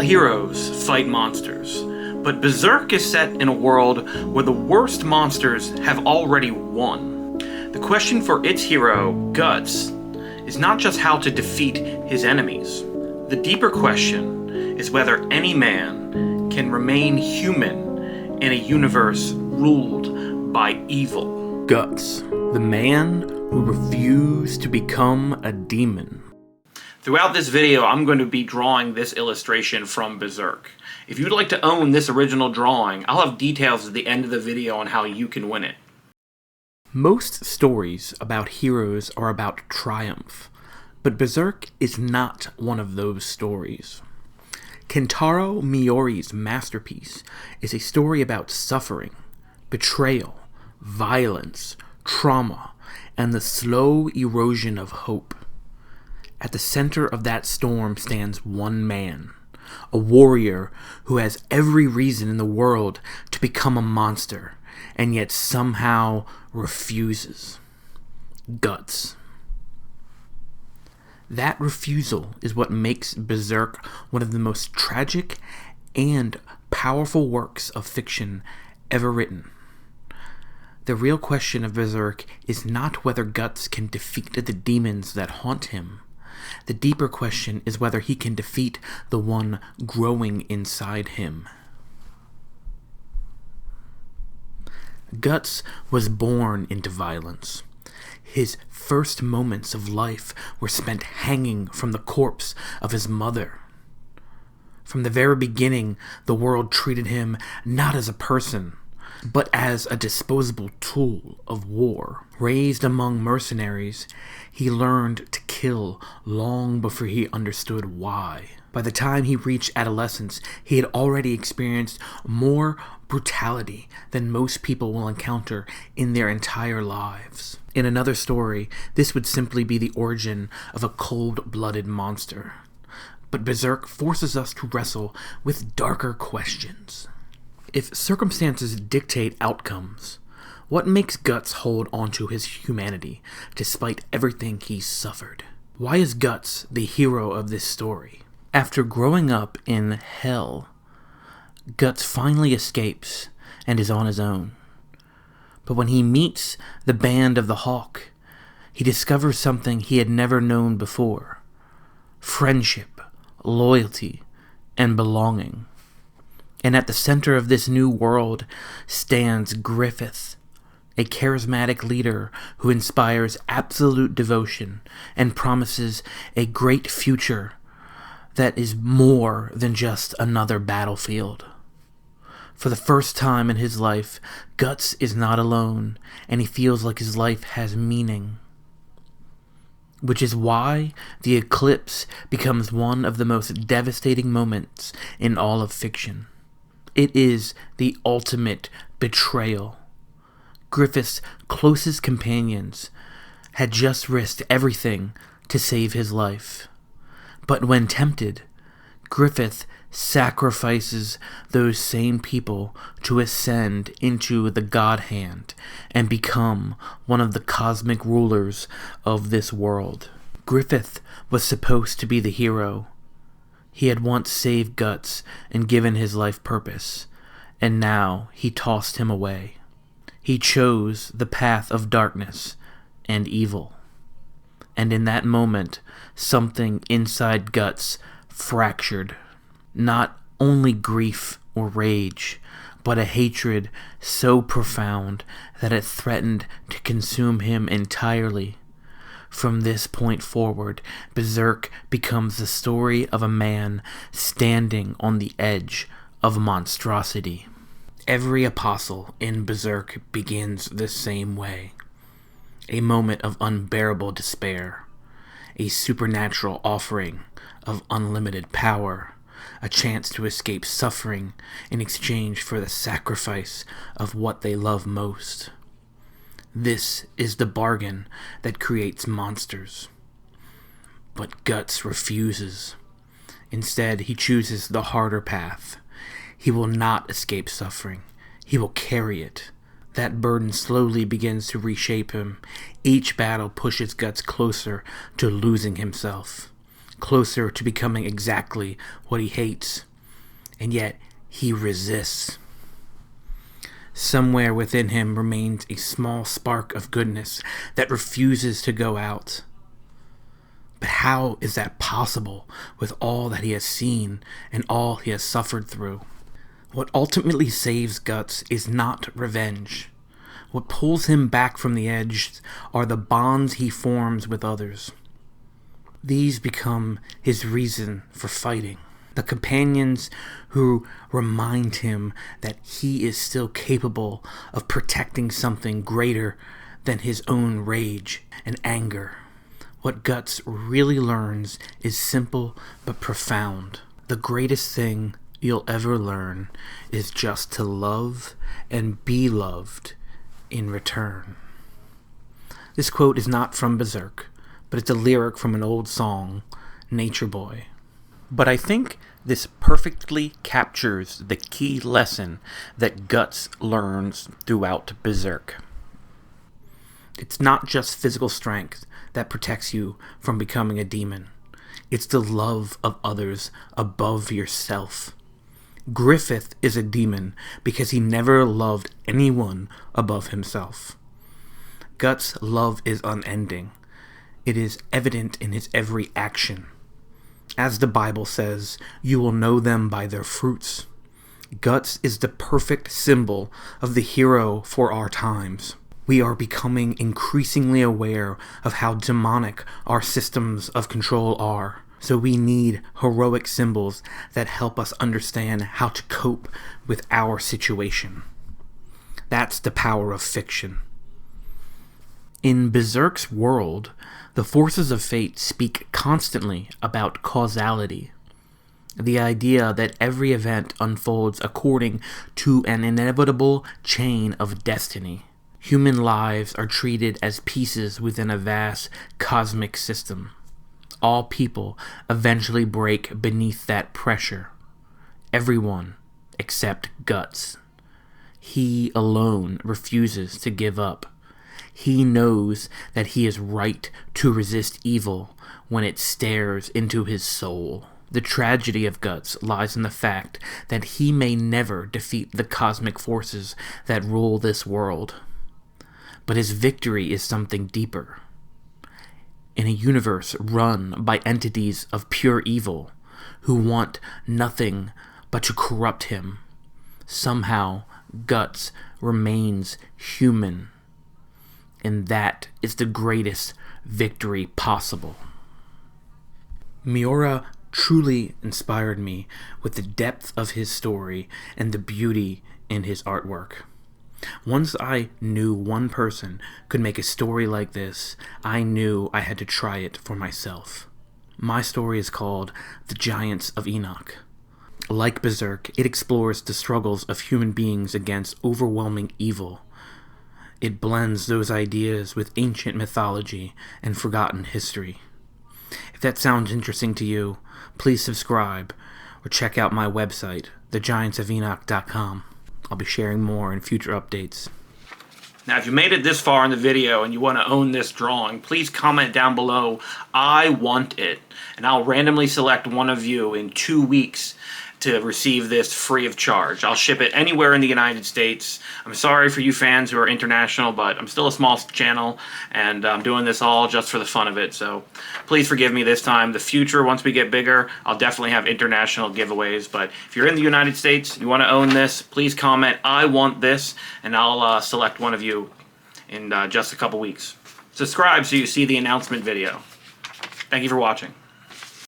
heroes fight monsters, but Berserk is set in a world where the worst monsters have already won. The question for its hero, Guts, is not just how to defeat his enemies. The deeper question is whether any man can remain human in a universe ruled by evil. Guts, the man who refused to become a demon. Throughout this video, I'm going to be drawing this illustration from Berserk. If you'd like to own this original drawing, I'll have details at the end of the video on how you can win it. Most stories about heroes are about triumph, but Berserk is not one of those stories. Kentaro Miura's masterpiece is a story about suffering, betrayal, violence, trauma, and the slow erosion of hope. At the center of that storm stands one man, a warrior who has every reason in the world to become a monster, and yet somehow refuses. Guts. That refusal is what makes Berserk one of the most tragic and powerful works of fiction ever written. The real question of Berserk is not whether Guts can defeat the demons that haunt him. The deeper question is whether he can defeat the one growing inside him. Guts was born into violence. His first moments of life were spent hanging from the corpse of his mother. From the very beginning, the world treated him not as a person, but as a disposable tool of war. Raised among mercenaries, he learned to kill long before he understood why. By the time he reached adolescence, he had already experienced more brutality than most people will encounter in their entire lives. In another story, this would simply be the origin of a cold-blooded monster. But Berserk forces us to wrestle with darker questions. If circumstances dictate outcomes, what makes Guts hold onto his humanity despite everything he's suffered? Why is Guts the hero of this story? After growing up in hell, Guts finally escapes and is on his own. But when he meets the Band of the Hawk, he discovers something he had never known before: friendship, loyalty, and belonging. And at the center of this new world stands Griffith, a charismatic leader who inspires absolute devotion and promises a great future that is more than just another battlefield. For the first time in his life, Guts is not alone, and he feels like his life has meaning. Which is why the eclipse becomes one of the most devastating moments in all of fiction. It is the ultimate betrayal. Griffith's closest companions had just risked everything to save his life. But when tempted, Griffith sacrifices those same people to ascend into the God Hand and become one of the cosmic rulers of this world. Griffith was supposed to be the hero. He had once saved Guts and given his life purpose, and now he tossed him away. He chose the path of darkness and evil. And in that moment, something inside Guts fractured. Not only grief or rage, but a hatred so profound that it threatened to consume him entirely. From this point forward, Berserk becomes the story of a man standing on the edge of monstrosity. Every apostle in Berserk begins the same way. A moment of unbearable despair, a supernatural offering of unlimited power, a chance to escape suffering in exchange for the sacrifice of what they love most. This is the bargain that creates monsters. But Guts refuses. Instead, he chooses the harder path. He will not escape suffering. He will carry it. That burden slowly begins to reshape him. Each battle pushes Guts closer to losing himself, closer to becoming exactly what he hates. and yet he resists. Somewhere within him remains a small spark of goodness that refuses to go out. But how is that possible with all that he has seen and all he has suffered through? What ultimately saves Guts is not revenge. What pulls him back from the edge are the bonds he forms with others. These become his reason for fighting. The companions who remind him that he is still capable of protecting something greater than his own rage and anger. What Guts really learns is simple but profound. The greatest thing you'll ever learn is just to love and be loved in return. This quote is not from Berserk, but it's a lyric from an old song, Nature Boy. But I think this perfectly captures the key lesson that Guts learns throughout Berserk. It's not just physical strength that protects you from becoming a demon. It's the love of others above yourself. Griffith is a demon because he never loved anyone above himself. Guts' love is unending. It is evident in his every action. As the Bible says, you will know them by their fruits. Guts is the perfect symbol of the hero for our times. We are becoming increasingly aware of how demonic our systems of control are. So we need heroic symbols that help us understand how to cope with our situation. That's the power of fiction. In Berserk's world, the forces of fate speak constantly about causality. The idea that every event unfolds according to an inevitable chain of destiny. Human lives are treated as pieces within a vast cosmic system. All people eventually break beneath that pressure. Everyone except Guts. He alone refuses to give up. He knows that he is right to resist evil when it stares into his soul. The tragedy of Guts lies in the fact that he may never defeat the cosmic forces that rule this world. But his victory is something deeper. In a universe run by entities of pure evil who want nothing but to corrupt him, somehow Guts remains human. And that is the greatest victory possible. Miura truly inspired me with the depth of his story and the beauty in his artwork. Once I knew one person could make a story like this, I knew I had to try it for myself. My story is called The Giants of Enoch. Like Berserk, it explores the struggles of human beings against overwhelming evil. It blends those ideas with ancient mythology and forgotten history. If that sounds interesting to you, please subscribe or check out my website, thegiantsofenoch.com. I'll be sharing more in future updates. Now, if you made it this far in the video and you want to own this drawing, please comment down below, I want it. And I'll randomly select one of you in 2 weeks to receive this free of charge. I'll ship it anywhere in the United States. I'm sorry for you fans who are international, but I'm still a small channel, and I'm doing this all just for the fun of it. So please forgive me this time. The future, once we get bigger, I'll definitely have international giveaways. But if you're in the United States and you want to own this, please comment, I want this, and I'll select one of you in just a couple weeks. Subscribe so you see the announcement video. Thank you for watching.